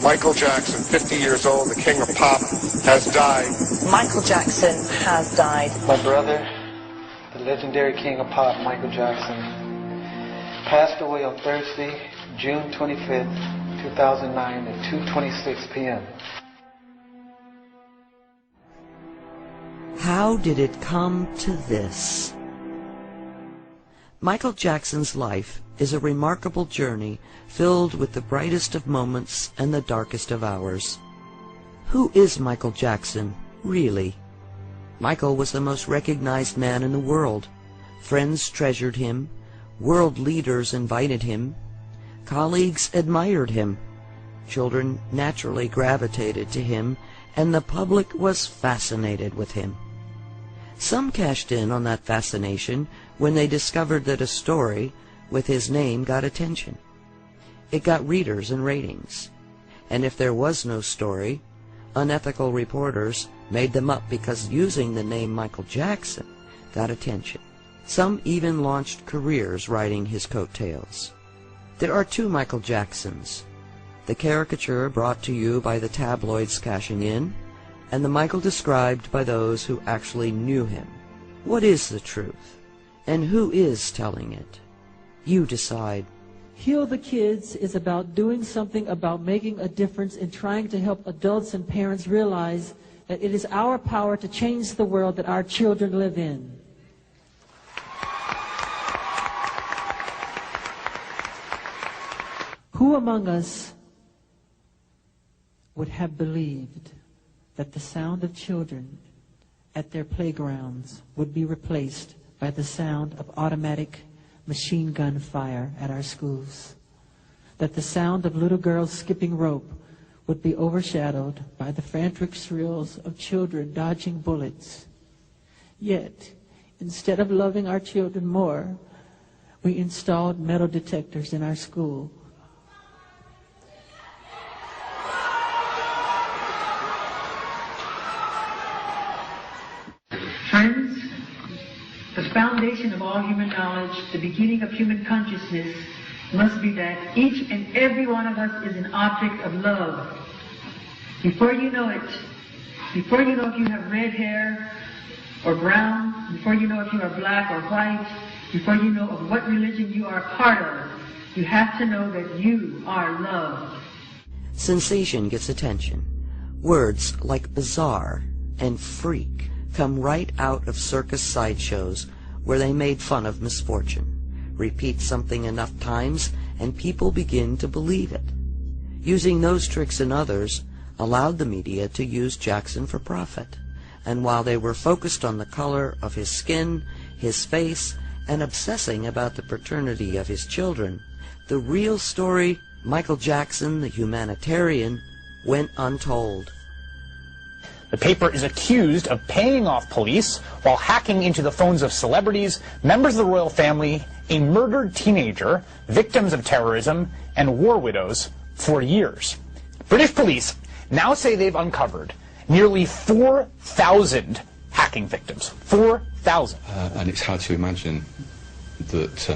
Michael Jackson, 50 years old, the king of pop, has died. Michael Jackson has died. My brother, the legendary king of pop, Michael Jackson, passed away on Thursday, June 25th, 2009 at 2:26 p.m. How did it come to this? Michael Jackson's life is a remarkable journey filled with the brightest of moments and the darkest of hours. Who is Michael Jackson, really? Michael was the most recognized man in the world. Friends treasured him. World leaders invited him. Colleagues admired him. Children naturally gravitated to him, and the public was fascinated with him. Some cashed in on that fascination when they discovered that a story with his name got attention. It got readers and ratings. And if there was no story, unethical reporters made them up because using the name Michael Jackson got attention. Some even launched careers riding his coattails. There are two Michael Jacksons: the caricature brought to you by the tabloids cashing in, and the Michael described by those who actually knew him. What is the truth? And who is telling it? You decide. Heal the Kids is about doing something about making a difference in trying to help adults and parents realize that it is our power to change the world that our children live in. Who among us would have believed that the sound of children at their playgrounds would be replaced by the sound of automatic machine gun fire at our schools? That the sound of little girls skipping rope would be overshadowed by the frantic shrills of children dodging bullets? Yet, instead of loving our children more, we installed metal detectors in our school. Friends, the foundation of all human knowledge, the beginning of human consciousness, must be that each and every one of us is an object of love. Before you know it, before you know if you have red hair or brown, before you know if you are black or white, before you know of what religion you are a part of, you have to know that you are love. Sensation gets attention. Words like bizarre and freak come right out of circus sideshows where they made fun of misfortune. Repeat something enough times and people begin to believe it. Using those tricks and others allowed the media to use Jackson for profit. And while they were focused on the color of his skin, his face, and obsessing about the paternity of his children, the real story, Michael Jackson, the humanitarian, went untold. The paper is accused of paying off police while hacking into the phones of celebrities, members of the royal family, a murdered teenager, victims of terrorism, and war widows for years. British police now say they've uncovered nearly 4,000 hacking victims. 4,000. And it's hard to imagine that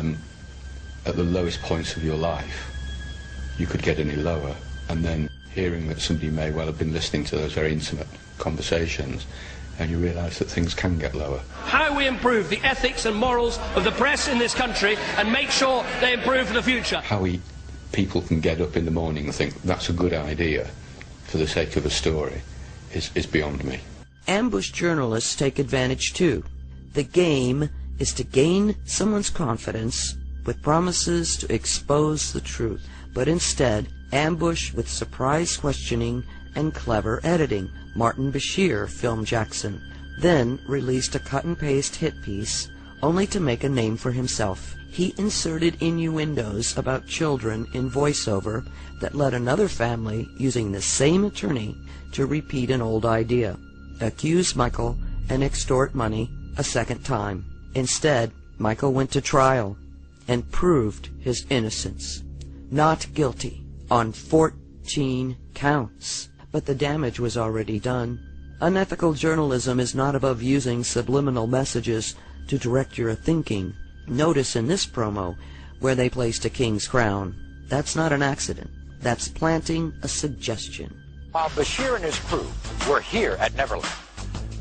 at the lowest points of your life you could get any lower, and then hearing that somebody may well have been listening to those very intimate conversations, and you realise that things can get lower. How we improve the ethics and morals of the press in this country and make sure they improve for the future. How people can get up in the morning and think that's a good idea for the sake of a story is beyond me. Ambush journalists take advantage too. The game is to gain someone's confidence with promises to expose the truth, but instead ambush with surprise questioning and clever editing. Martin Bashir filmed Jackson, then released a cut-and-paste hit piece, only to make a name for himself. He inserted innuendos about children in voiceover that led another family, using the same attorney, to repeat an old idea, accuse Michael and extort money a second time. Instead, Michael went to trial and proved his innocence. Not guilty on 14 counts. But the damage was already done. Unethical journalism is not above using subliminal messages to direct your thinking. Notice in this promo where they placed a king's crown. That's not an accident. That's planting a suggestion. While Bashir and his crew were here at Neverland,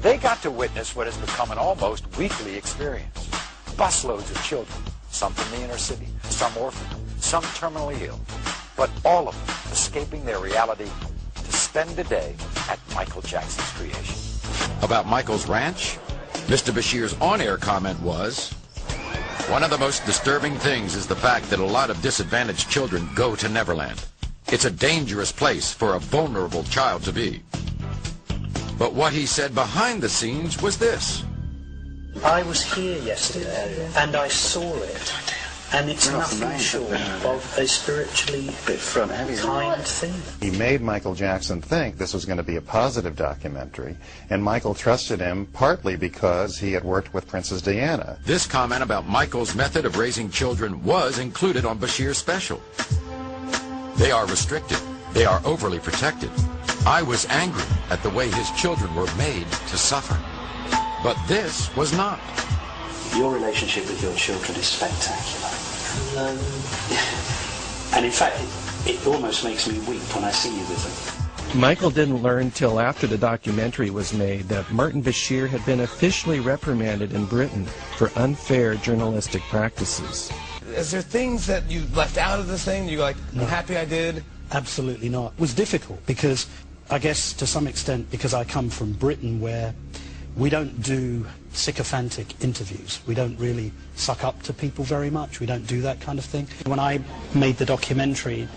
they got to witness what has become an almost weekly experience. Busloads of children, some from the inner city, some orphaned, some terminally ill, but all of them escaping their reality to spend the day at Michael Jackson's creation. About Michael's ranch, Mr. Bashir's on-air comment was, "One of the most disturbing things is the fact that a lot of disadvantaged children go to Neverland. It's a dangerous place for a vulnerable child to be." But what he said behind the scenes was this. I was here yesterday and I saw it, and it's nothing short of a spiritually kind thing. He made Michael Jackson think this was going to be a positive documentary, and Michael trusted him partly because he had worked with Princess Diana. This comment about Michael's method of raising children was included on Bashir's special. They are restricted. They are overly protected. I was angry at the way his children were made to suffer. But this was not. Your relationship with your children is spectacular. And in fact, it almost makes me weep when I see you with them. Michael didn't learn till after the documentary was made that Martin Bashir had been officially reprimanded in Britain for unfair journalistic practices. Is there things that you left out of the thing you're like, I'm happy I did? Absolutely not. It was difficult because, I guess to some extent, because I come from Britain where we don't do sycophantic interviews. We don't really suck up to people very much. We don't do that kind of thing. When I made the documentary,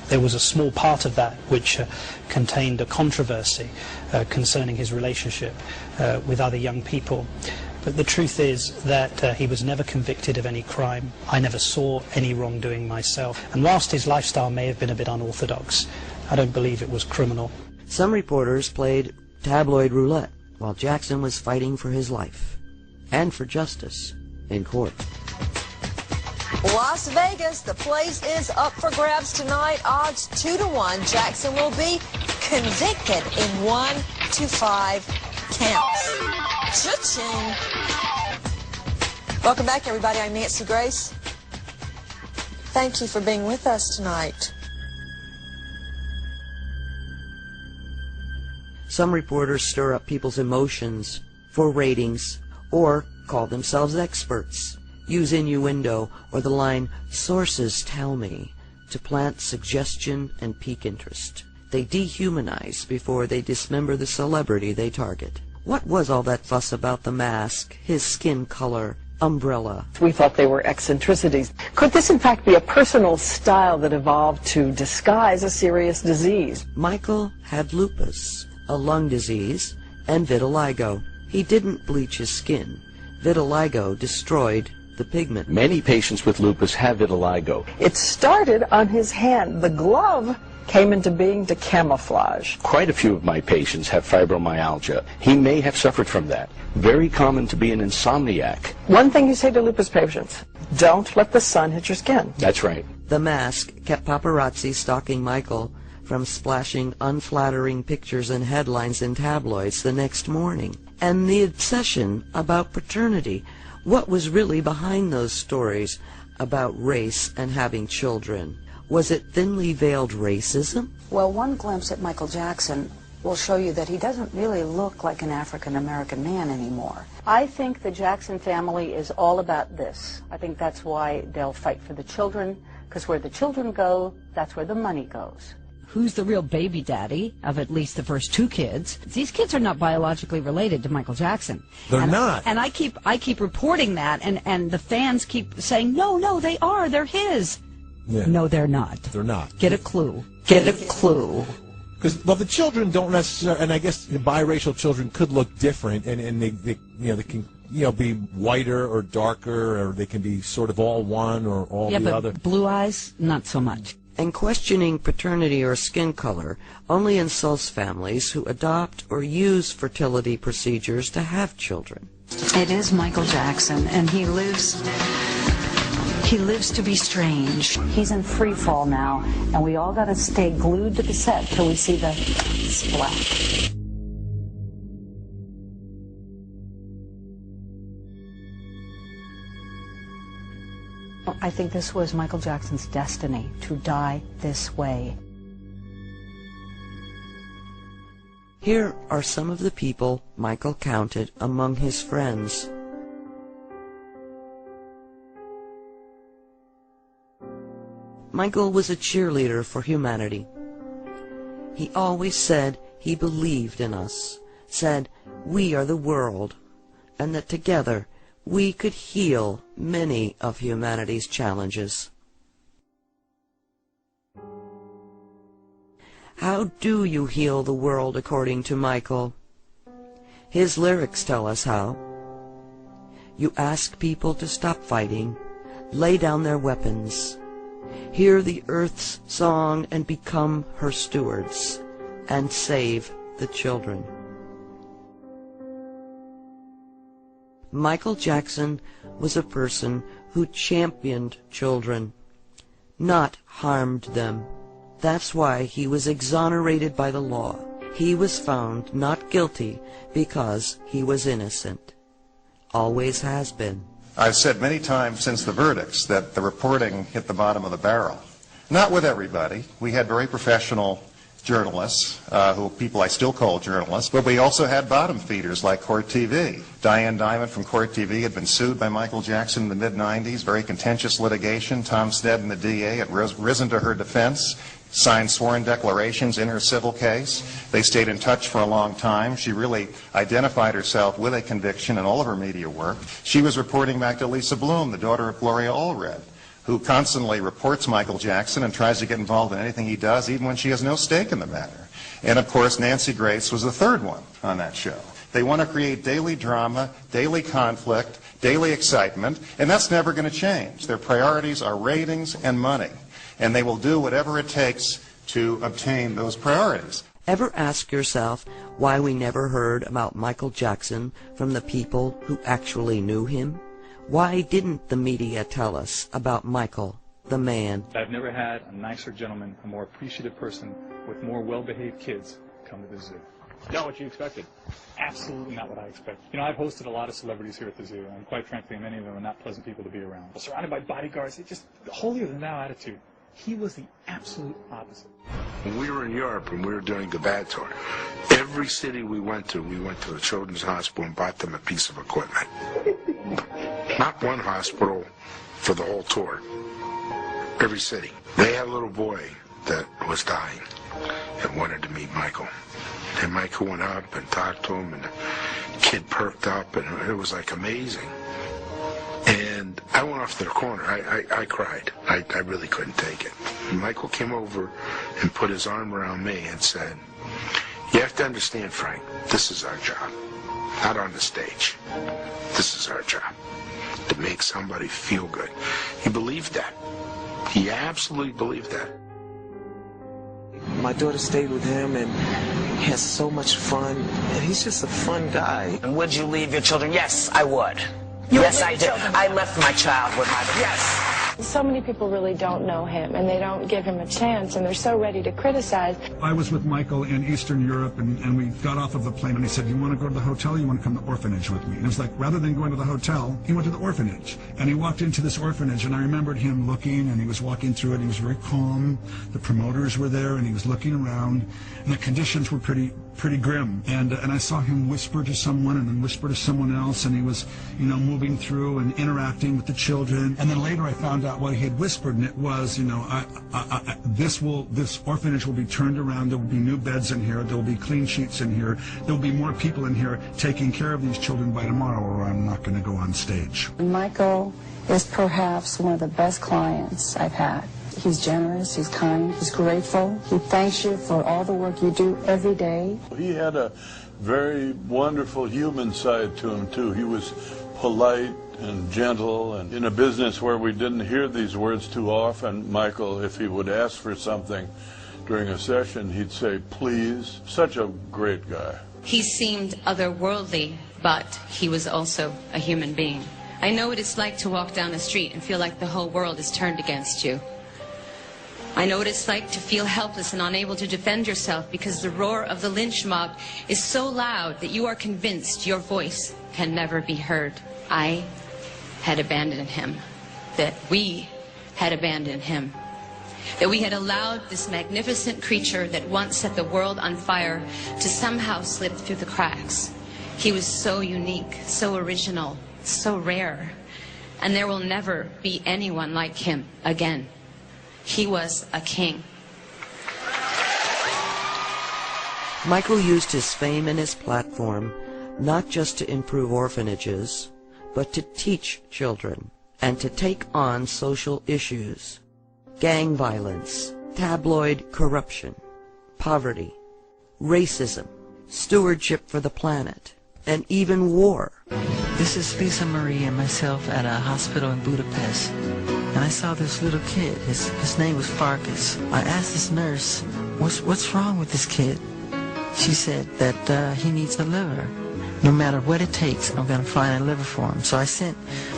there was a small part of that which contained a controversy concerning his relationship with other young people. But the truth is that he was never convicted of any crime. I never saw any wrongdoing myself. And whilst his lifestyle may have been a bit unorthodox, I don't believe it was criminal. Some reporters played tabloid roulette while Jackson was fighting for his life and for justice in court. Las Vegas, the place is up for grabs tonight. Odds 2-1. Jackson will be convicted in 1 to 5 counts. Cha-ching. Welcome back, everybody. I'm Nancy Grace. Thank you for being with us tonight. Some reporters stir up people's emotions for ratings or call themselves experts, use innuendo or the line, "sources tell me," to plant suggestion and pique interest. They dehumanize before they dismember the celebrity they target. What was all that fuss about the mask, his skin color, umbrella? We thought they were eccentricities. Could this in fact be a personal style that evolved to disguise a serious disease? Michael had lupus, a lung disease, and vitiligo. He didn't bleach his skin. Vitiligo destroyed the pigment. Many patients with lupus have vitiligo. It started on his hand. The glove came into being to camouflage. Quite a few of my patients have fibromyalgia. He may have suffered from that. Very common to be an insomniac. One thing you say to lupus patients, don't let the sun hit your skin. That's right. The mask kept paparazzi stalking Michael from splashing unflattering pictures and headlines in tabloids the next morning. And the obsession about paternity. What was really behind those stories about race and having children? Was it thinly veiled racism? Well, one glimpse at Michael Jackson will show you that he doesn't really look like an African-American man anymore. I think the Jackson family is all about this. I think that's why they'll fight for the children, because where the children go, that's where the money goes. Who's the real baby daddy of at least the first 2 kids? These kids are not biologically related to Michael Jackson. They're not. And I keep reporting that, and the fans keep saying, no, they are. They're his. Yeah. No, they're not. They're not. Get a clue. Get a clue. Because the children don't necessarily, and I guess the biracial children could look different, and they can be whiter or darker, or they can be sort of all one or all the other. Blue eyes, not so much. And questioning paternity or skin color only insults families who adopt or use fertility procedures to have children. It is Michael Jackson, and he lives to be strange. He's in free fall now, and we all got to stay glued to the set till we see the splat. I think this was Michael Jackson's destiny, to die this way. Here are some of the people Michael counted among his friends. Michael was a cheerleader for humanity. He always said he believed in us, said we are the world, and that together we could heal many of humanity's challenges. How do you heal the world according to Michael? His lyrics tell us how. You ask people to stop fighting, lay down their weapons, hear the earth's song and become her stewards, and save the children. Michael Jackson was a person who championed children, not harmed them. That's why he was exonerated by the law. He was found not guilty because he was innocent. Always has been. I've said many times since the verdicts that the reporting hit the bottom of the barrel. Not with everybody. We had very professional journalists, people I still call journalists, but we also had bottom feeders like Court TV. Diane Diamond from Court TV had been sued by Michael Jackson in the mid-90s, very contentious litigation. Tom Sneddon, the DA, had risen to her defense, signed sworn declarations in her civil case. They stayed in touch for a long time. She really identified herself with a conviction in all of her media work. She was reporting back to Lisa Bloom, the daughter of Gloria Allred, who constantly reports Michael Jackson and tries to get involved in anything he does, even when she has no stake in the matter. And of course, Nancy Grace was the third one on that show. They want to create daily drama, daily conflict, daily excitement, and that's never going to change. Their priorities are ratings and money, and they will do whatever it takes to obtain those priorities. Ever ask yourself why we never heard about Michael Jackson from the people who actually knew him? Why didn't the media tell us about Michael, the man? I've never had a nicer gentleman, a more appreciative person with more well-behaved kids come to the zoo. Not what you expected. Absolutely not what I expected. You know, I've hosted a lot of celebrities here at the zoo, and quite frankly, many of them are not pleasant people to be around. Surrounded by bodyguards, it's just holier-than-thou attitude. He was the absolute opposite. When we were in Europe and we were doing the Bad Tour, every city we went to a children's hospital and bought them a piece of equipment. Not one hospital for the whole tour. Every city. They had a little boy that was dying and wanted to meet Michael. And Michael went up and talked to him, and the kid perked up, and it was like amazing. And I went off to the corner. I cried. I really couldn't take it. And Michael came over and put his arm around me and said, "You have to understand, Frank, this is our job. Not on the stage. This is our job. To make somebody feel good." He believed that. He absolutely believed that. My daughter stayed with him, and he has so much fun, and he's just a fun guy. And would you leave your children? Yes, I would. Yes, I did. I left my child with my... Yes. So many people really don't know him, and they don't give him a chance, and they're so ready to criticize. I was with Michael in Eastern Europe, and we got off of the plane, and he said, "You want to go to the hotel, or you want to come to the orphanage with me?" And it was like, rather than going to the hotel, he went to the orphanage. And he walked into this orphanage, and I remembered him looking, and he was walking through it, he was very calm. The promoters were there, and he was looking around, and the conditions were pretty grim. And I saw him whisper to someone, and then whisper to someone else, and he was, you know, moving through and interacting with the children. And then later I found out what he had whispered, and it was, you know, this orphanage will be turned around. There will be new beds in here. There will be clean sheets in here. There will be more people in here taking care of these children by tomorrow, or I'm not going to go on stage. Michael is perhaps one of the best clients I've had. He's generous, he's kind, he's grateful. He thanks you for all the work you do every day. He had a very wonderful human side to him, too. He was polite and gentle, and in a business where we didn't hear these words too often, Michael, if he would ask for something during a session, he'd say, "Please." Such a great guy. He seemed otherworldly, but he was also a human being. I know what it's like to walk down the street and feel like the whole world is turned against you. I know what it's like to feel helpless and unable to defend yourself because the roar of the lynch mob is so loud that you are convinced your voice can never be heard. I had abandoned him, that we had abandoned him, That we had allowed this magnificent creature that once set the world on fire to somehow slip through the cracks. He was so unique, so original, so rare, and there will never be anyone like him again. He was a king. Michael used his fame and his platform not just to improve orphanages, but to teach children and to take on social issues. Gang violence, tabloid corruption, poverty, racism, stewardship for the planet, and even war. This is Lisa Marie and myself at a hospital in Budapest. And I saw this little kid. His name was Farkas. I asked this nurse, what's wrong with this kid? She said that he needs a liver. No matter what it takes, I'm going to find a liver for him. So I sent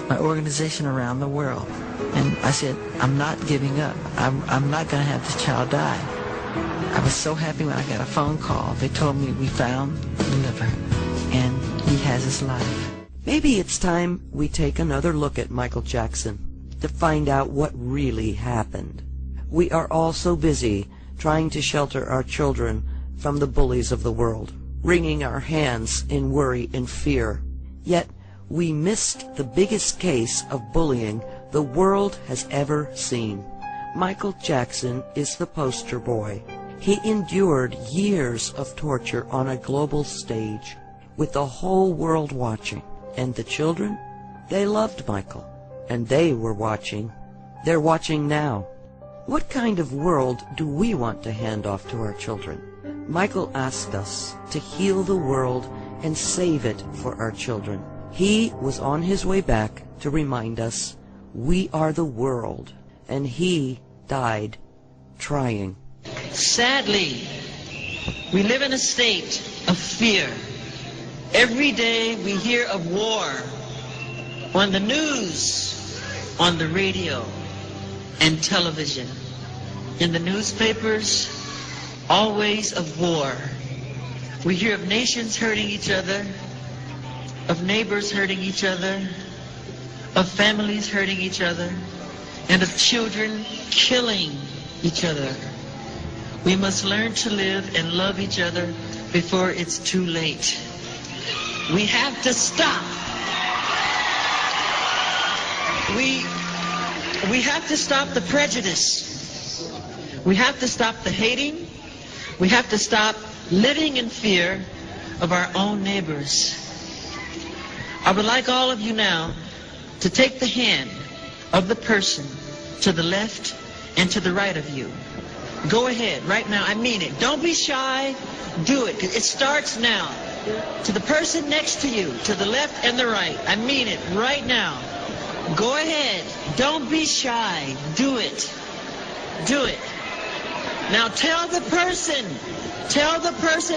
my organization around the world. And I said, I'm not giving up. I'm not going to have this child die. I was so happy when I got a phone call. They told me we found the liver, and he has his life. Maybe it's time we take another look at Michael Jackson to find out what really happened. We are all so busy trying to shelter our children from the bullies of the world, wringing our hands in worry and fear. Yet we missed the biggest case of bullying the world has ever seen. Michael Jackson is the poster boy. He endured years of torture on a global stage, with the whole world watching. And the children? They loved Michael, and they were watching. They're watching now. What kind of world do we want to hand off to our children? Michael asked us to heal the world and save it for our children. He was on his way back to remind us we are the world, and he died trying. Sadly, we live in a state of fear. Every day we hear of war on the news, on the radio, and television. In the newspapers, always of war. We hear of nations hurting each other, of neighbors hurting each other, of families hurting each other, and of children killing each other. We must learn to live and love each other before it's too late. We have to stop. We have to stop the prejudice. We have to stop the hating. We have to stop living in fear of our own neighbors. I would like all of you now to take the hand of the person to the left and to the right of you. Go ahead, right now. I mean it. Don't be shy. Do it. It starts now. To the person next to you, to the left and the right. I mean it right now. Go ahead. Don't be shy. Do it. Do it. Now tell the person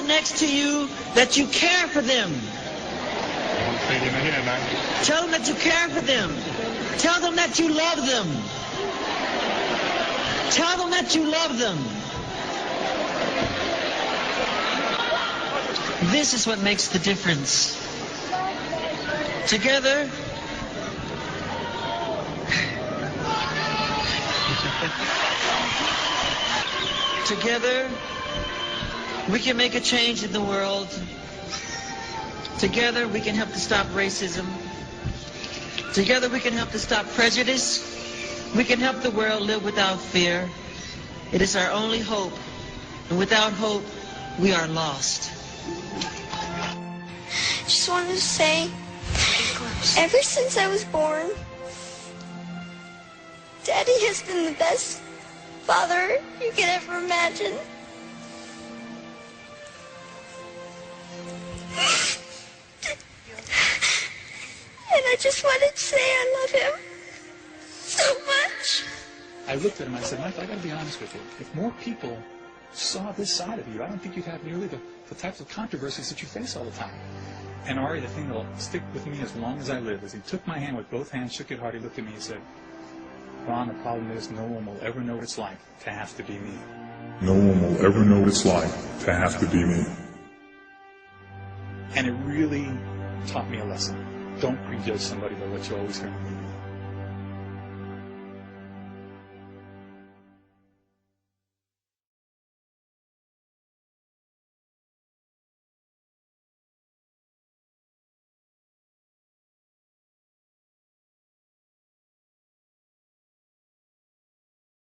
next to you that you care for them. Tell them that you care for them. Tell them that you love them. Tell them that you love them. This is what makes the difference. Together, together, we can make a change in the world. Together, we can help to stop racism. Together, we can help to stop prejudice. We can help the world live without fear. It is our only hope. And without hope, we are lost. Just wanted to say, ever since I was born, Daddy has been the best father you could ever imagine. And I just wanted to say I love him so much. I looked at him and I said, Michael, I got to be honest with you. If more people saw this side of you, I don't think you'd have nearly the types of controversies that you face all the time. And Ari, the thing that'll stick with me as long as I live is he took my hand with both hands, shook it hard, he looked at me and said, Ron, the problem is no one will ever know what it's like to have to be me. No one will ever know what it's like to have to be me. And it really taught me a lesson. Don't prejudge somebody by what you always hear.